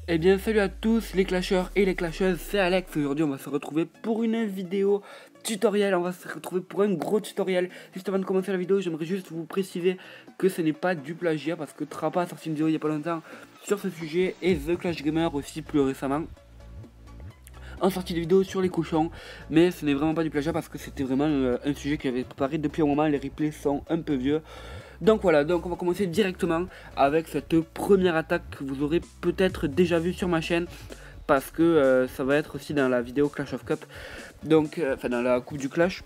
Eh bien salut à tous les clasheurs et les clasheuses, c'est Alex. Aujourd'hui on va se retrouver pour une vidéo tutoriel, on va se retrouver pour un gros tutoriel. Juste avant de commencer la vidéo, j'aimerais juste vous préciser que ce n'est pas du plagiat, parce que Trappa a sorti une vidéo il n'y a pas longtemps sur ce sujet, et The Clash Gamer aussi plus récemment en sortie de vidéo sur les cochons. Mais ce n'est vraiment pas du plagiat, parce que c'était vraiment un sujet que j'avais préparé depuis un moment. Les replays sont un peu vieux. Donc voilà, donc on va commencer directement avec cette première attaque que vous aurez peut-être déjà vue sur ma chaîne, parce que ça va être aussi dans la vidéo Clash of Cup, donc enfin dans la coupe du Clash.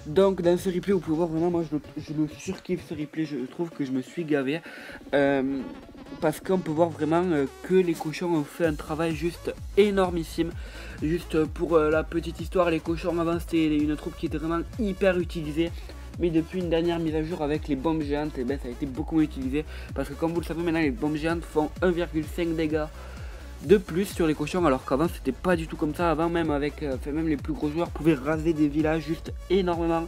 Donc dans ce replay vous pouvez voir vraiment, moi je le surkiffe ce replay, je trouve que je me suis gavé, parce qu'on peut voir vraiment que les cochons ont fait un travail juste énormissime. Juste pour la petite histoire, les cochons avant c'était une troupe qui était vraiment hyper utilisée. Mais depuis une dernière mise à jour avec les bombes géantes, et ben, ça a été beaucoup moins utilisé. Parce que comme vous le savez maintenant, les bombes géantes font 1,5 dégâts de plus sur les cochons. Alors qu'avant c'était pas du tout comme ça. Avant même avec même les plus gros joueurs pouvaient raser des villages juste énormément.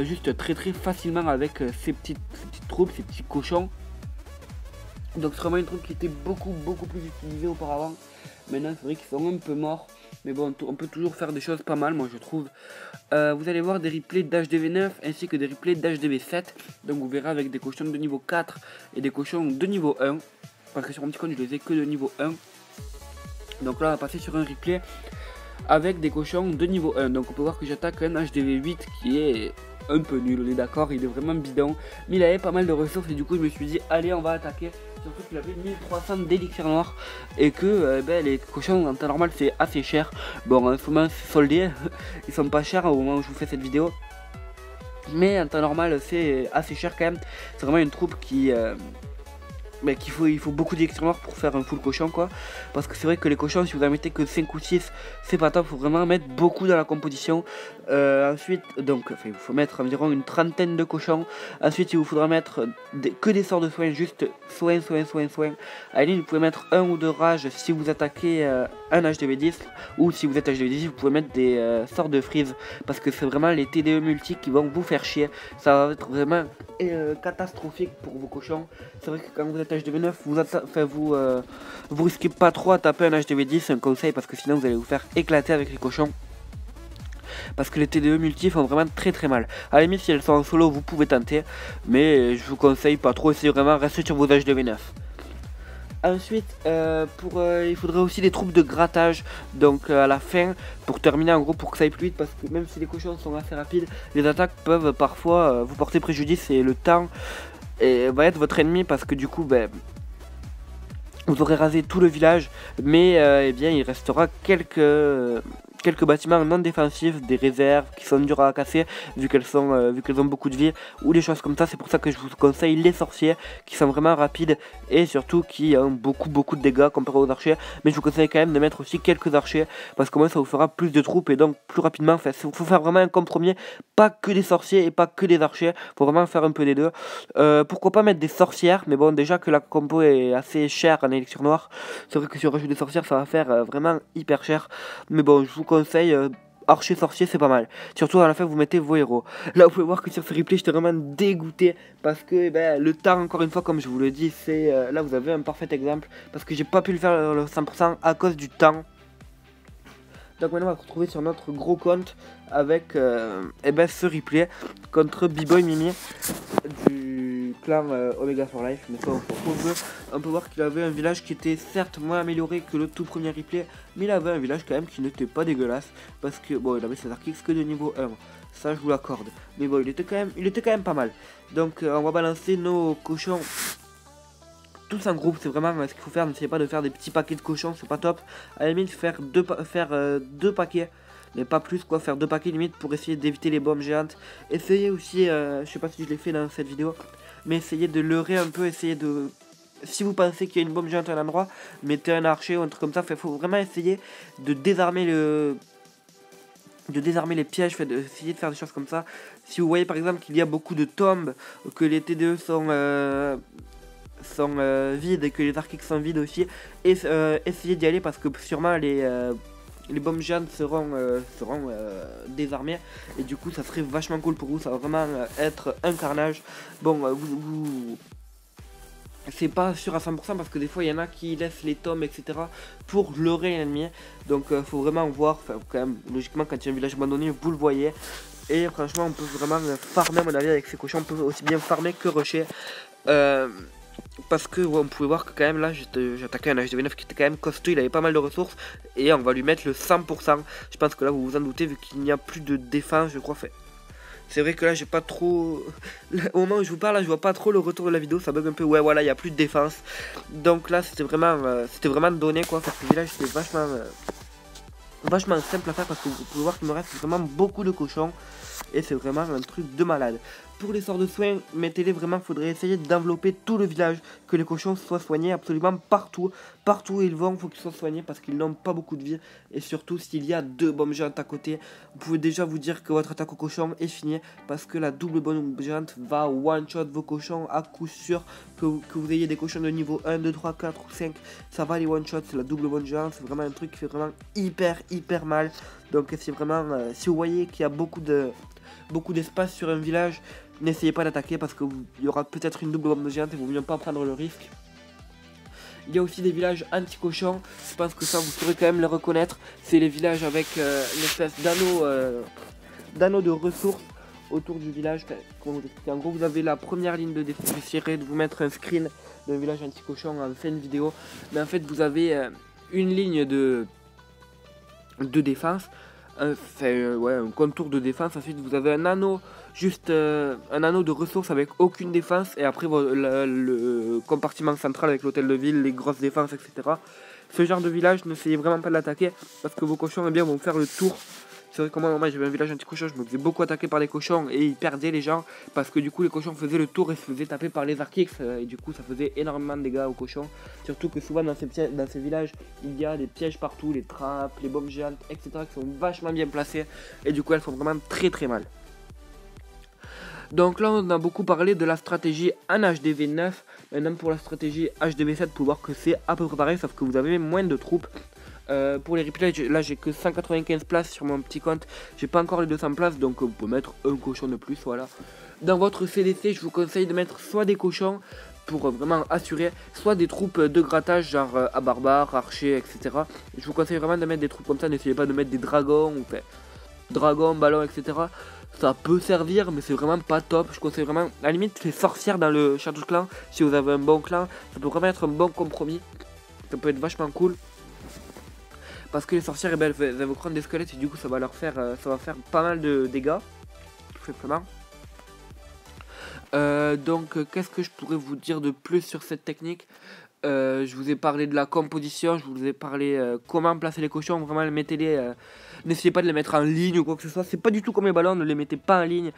Juste très facilement avec ces petites troupes, ces petits cochons. Donc c'est vraiment une troupe qui était beaucoup plus utilisée auparavant. Maintenant c'est vrai qu'ils sont un peu morts. Mais bon, on peut toujours faire des choses pas mal, moi je trouve. Vous allez voir des replays d'HDV9 ainsi que des replays d'HDV7. Donc vous verrez avec des cochons de niveau 4 et des cochons de niveau 1. Parce que sur mon petit compte je les ai que de niveau 1. Donc là on va passer sur un replay avec des cochons de niveau 1. Donc on peut voir que j'attaque un HDV8 qui est un peu nul, on est d'accord, il est vraiment bidon. Mais il avait pas mal de ressources et du coup je me suis dit allez on va attaquer. Surtout qu'il avait 1300 d'élixir noir et que les cochons en temps normal c'est assez cher. Bon en ce moment c'est soldé, ils sont pas chers au moment où je vous fais cette vidéo. Mais en temps normal c'est assez cher quand même. C'est vraiment une troupe qui... il faut beaucoup d'élixir noir pour faire un full cochon quoi. Parce que c'est vrai que les cochons, si vous en mettez que 5 ou 6, c'est pas top, il faut vraiment mettre beaucoup dans la composition. Ensuite, donc il faut mettre environ une trentaine de cochons. Ensuite il vous faudra mettre que des sorts de soins, juste soins. À la limite vous pouvez mettre un ou deux rages si vous attaquez un HDV10. Ou si vous êtes HDV10 vous pouvez mettre des sorts de freeze. Parce que c'est vraiment les TDE multi qui vont vous faire chier. Ça va être vraiment catastrophique pour vos cochons. C'est vrai que quand vous êtes HDV9 vous risquez pas trop à taper un HDV10, c'est un conseil, parce que sinon vous allez vous faire éclater avec les cochons. Parce que les TDE multi font vraiment très mal. À la limite si elles sont en solo vous pouvez tenter, mais je vous conseille pas trop, essayez vraiment rester sur vos HDV9. Ensuite, il faudrait aussi des troupes de grattage, donc à la fin, pour terminer en gros, pour que ça aille plus vite, parce que même si les cochons sont assez rapides, les attaques peuvent parfois vous porter préjudice, et le temps va être votre ennemi, parce que du coup, vous aurez rasé tout le village, mais eh bien, il restera quelques bâtiments non défensifs, des réserves qui sont dures à casser vu qu'elles ont beaucoup de vie, ou des choses comme ça. C'est pour ça que je vous conseille les sorciers qui sont vraiment rapides et surtout qui ont beaucoup de dégâts comparé aux archers. Mais je vous conseille quand même de mettre aussi quelques archers, parce que moi ça vous fera plus de troupes et donc plus rapidement. Enfin, il faut faire vraiment un compromis, pas que des sorciers et pas que des archers, faut vraiment faire un peu des deux. Pourquoi pas mettre des sorcières, mais bon, déjà que la compo est assez chère en élixir noir, c'est vrai que si on rajoute des sorcières ça va faire vraiment hyper cher. Mais bon, je vous conseille archer sorcier, c'est pas mal. Surtout à la fin vous mettez vos héros. Là vous pouvez voir que sur ce replay j'étais vraiment dégoûté, parce que le temps, encore une fois comme je vous le dis, c'est là vous avez un parfait exemple, parce que j'ai pas pu le faire le 100% à cause du temps. Donc maintenant on va se retrouver sur notre gros compte avec ce replay contre B-Boy Mimi du clan Omega for Life. Mais ça on peut voir qu'il avait un village qui était certes moins amélioré que le tout premier replay, mais il avait un village quand même qui n'était pas dégueulasse, parce que bon il avait ses archix que de niveau 1, ça je vous l'accorde, mais bon il était quand même pas mal. Donc on va balancer nos cochons tous en groupe, c'est vraiment ce qu'il faut faire. N'essayez pas de faire des petits paquets de cochons, c'est pas top. À la limite faire deux paquets, mais pas plus quoi, faire deux paquets limite pour essayer d'éviter les bombes géantes. Essayez aussi, je sais pas si je l'ai fait dans cette vidéo, mais essayez de leurrer un peu, essayez de... Si vous pensez qu'il y a une bombe géante à un endroit, mettez un archer ou un truc comme ça. Il faut vraiment essayer de désarmer les pièges, essayer de faire des choses comme ça. Si vous voyez par exemple qu'il y a beaucoup de tombes, que les TDE sont vides et que les archix sont vides aussi, et essayez d'y aller, parce que sûrement les bombes géantes seront désarmées, et du coup ça serait vachement cool pour vous, ça va vraiment être un carnage. Bon, c'est pas sûr à 100% parce que des fois il y en a qui laissent les tomes etc pour leurrer l'ennemi. Donc faut vraiment voir, quand même logiquement quand il y a un village abandonné vous le voyez. Et franchement on peut vraiment farmer à mon avis avec ces cochons, on peut aussi bien farmer que rusher. Parce que ouais, on pouvait voir que quand même là j'attaquais un HDV9 qui était quand même costaud, il avait pas mal de ressources. Et on va lui mettre le 100%. Je pense que là vous vous en doutez vu qu'il n'y a plus de défense je crois fait. C'est vrai que là j'ai pas trop... Au moment où je vous parle là je vois pas trop le retour de la vidéo, ça bug un peu. Ouais voilà il y a plus de défense. Donc là c'était vraiment donné quoi. Parce que le village c'était vachement simple à faire parce que vous pouvez voir qu'il me reste vraiment beaucoup de cochons. Et c'est vraiment un truc de malade. Pour les sorts de soins, mettez-les vraiment, faudrait essayer d'envelopper tout le village, que les cochons soient soignés absolument partout. Partout où ils vont, il faut qu'ils soient soignés parce qu'ils n'ont pas beaucoup de vie. Et surtout, s'il y a 2 bombes géantes à côté, vous pouvez déjà vous dire que votre attaque au cochon est finie. Parce que la double bombe géante va one-shot vos cochons à coup sûr. Que vous ayez des cochons de niveau 1, 2, 3, 4 ou 5, ça va les one-shot. C'est la double bombe géante, c'est vraiment un truc qui fait vraiment hyper mal. Donc c'est vraiment, si vous voyez qu'il y a beaucoup d'espace sur un village, n'essayez pas d'attaquer parce qu'il y aura peut-être une double bombe géante et vous ne mieux pas prendre le risque. Il y a aussi des villages anti-cochons, je pense que ça vous saurez quand même le reconnaître. C'est les villages avec une espèce d'anneau de ressources autour du village. En gros vous avez la première ligne de défense, j'essaierai de vous mettre un screen d'un village anti-cochon en fin de vidéo. Mais en fait vous avez une ligne de défense. Un contour de défense. Ensuite vous avez un anneau, juste un anneau de ressources avec aucune défense. Et après le compartiment central avec l'hôtel de ville, les grosses défenses, etc. Ce genre de village, n'essayez vraiment pas de l'attaquer parce que vos cochons vont faire le tour. C'est vrai que moi j'avais un village anti-cochon, je me faisais beaucoup attaquer par les cochons et ils perdaient les gens parce que du coup les cochons faisaient le tour et se faisaient taper par les archix et du coup ça faisait énormément de dégâts aux cochons. Surtout que souvent dans ces villages il y a des pièges partout, les trappes, les bombes géantes, etc. qui sont vachement bien placées et du coup elles font vraiment très mal. Donc là on a beaucoup parlé de la stratégie en HDV9, maintenant pour la stratégie HDV7 vous pouvez voir que c'est à peu près pareil sauf que vous avez moins de troupes. Pour les replays, là j'ai que 195 places sur mon petit compte, j'ai pas encore les 200 places donc vous pouvez mettre un cochon de plus, voilà. Dans votre CDC je vous conseille de mettre soit des cochons pour vraiment assurer, soit des troupes de grattage genre à barbare, archer, etc. Je vous conseille vraiment de mettre des troupes comme ça, n'essayez pas de mettre des dragons, ou dragons, ballons, etc. Ça peut servir mais c'est vraiment pas top, je conseille vraiment, à la limite les sorcières dans le château de clan, si vous avez un bon clan, ça peut vraiment être un bon compromis, ça peut être vachement cool. Parce que les sorcières elles vont prendre des squelettes et du coup ça va faire pas mal de dégâts. Tout simplement. Donc qu'est-ce que je pourrais vous dire de plus sur cette technique? Je vous ai parlé de la composition, je vous ai parlé comment placer les cochons, vraiment mettez-les, n'essayez pas de les mettre en ligne ou quoi que ce soit, c'est pas du tout comme les ballons, ne les mettez pas en ligne.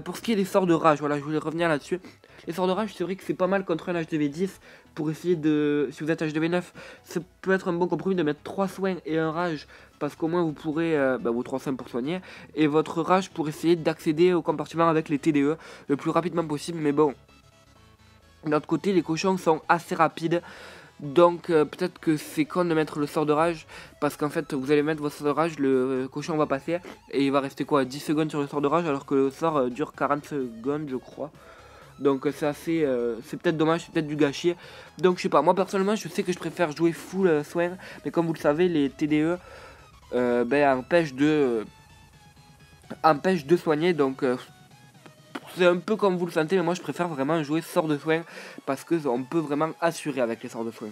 Pour ce qui est des sorts de rage, voilà je voulais revenir là-dessus. Les sorts de rage c'est vrai que c'est pas mal contre un HDV10 pour essayer de, si vous êtes HDV9, ça peut être un bon compromis de mettre 3 soins et un rage. Parce qu'au moins vous pourrez, vos 3 soins pour soigner, et votre rage pour essayer d'accéder au compartiment avec les TDE le plus rapidement possible, mais bon. D'un autre côté, les cochons sont assez rapides, donc peut-être que c'est con de mettre le sort de rage, parce qu'en fait vous allez mettre votre sort de rage, le cochon va passer, et il va rester quoi, 10 secondes sur le sort de rage, alors que le sort dure 40 secondes je crois. Donc c'est assez, c'est peut-être dommage, c'est peut-être du gâchis. Donc je sais pas, moi personnellement je sais que je préfère jouer full soin, mais comme vous le savez les TDE empêchent de soigner, donc... c'est un peu comme vous le sentez, mais moi je préfère vraiment jouer sort de soin parce que on peut vraiment assurer avec les sorts de soin.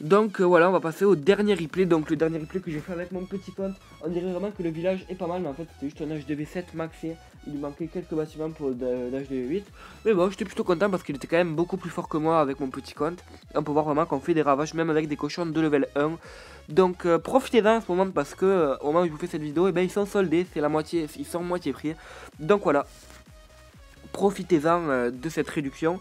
Donc voilà, on va passer au dernier replay. Donc le dernier replay que j'ai fait avec mon petit compte, on dirait vraiment que le village est pas mal, mais en fait c'était juste un HDV7 maxé. Il lui manquait quelques bâtiments pour l'HDV8. Mais bon, j'étais plutôt content parce qu'il était quand même beaucoup plus fort que moi avec mon petit compte. On peut voir vraiment qu'on fait des ravages même avec des cochons de level 1. Donc profitez-en en ce moment parce que au moment où je vous fais cette vidéo, ils sont soldés, c'est la moitié, ils sont moitié prix. Donc voilà. Profitez-en de cette réduction.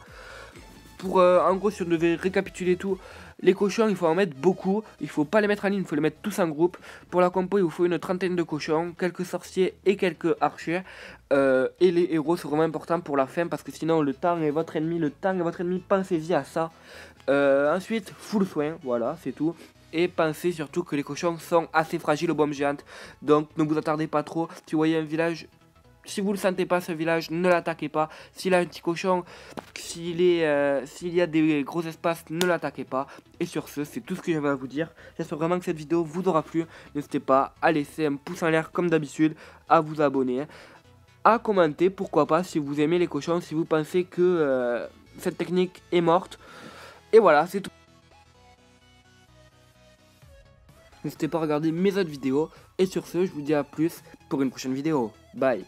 Pour en gros, si on devait récapituler tout, les cochons il faut en mettre beaucoup, il faut pas les mettre en ligne, il faut les mettre tous en groupe. Pour la compo il vous faut une trentaine de cochons, quelques sorciers et quelques archers. Et les héros c'est vraiment important pour la fin parce que sinon le temps est votre ennemi, pensez-y à ça. Ensuite full soin, voilà c'est tout. Et pensez surtout que les cochons sont assez fragiles aux bombes géantes, donc ne vous attardez pas trop. Si vous voyez un village Si vous le sentez pas, ce village, ne l'attaquez pas. S'il a un petit cochon, s'il y a des gros espaces, ne l'attaquez pas. Et sur ce, c'est tout ce que j'avais à vous dire. J'espère vraiment que cette vidéo vous aura plu. N'hésitez pas à laisser un pouce en l'air comme d'habitude, à vous abonner, à commenter, pourquoi pas, si vous aimez les cochons, si vous pensez que cette technique est morte. Et voilà, c'est tout. N'hésitez pas à regarder mes autres vidéos. Et sur ce, je vous dis à plus pour une prochaine vidéo. Bye.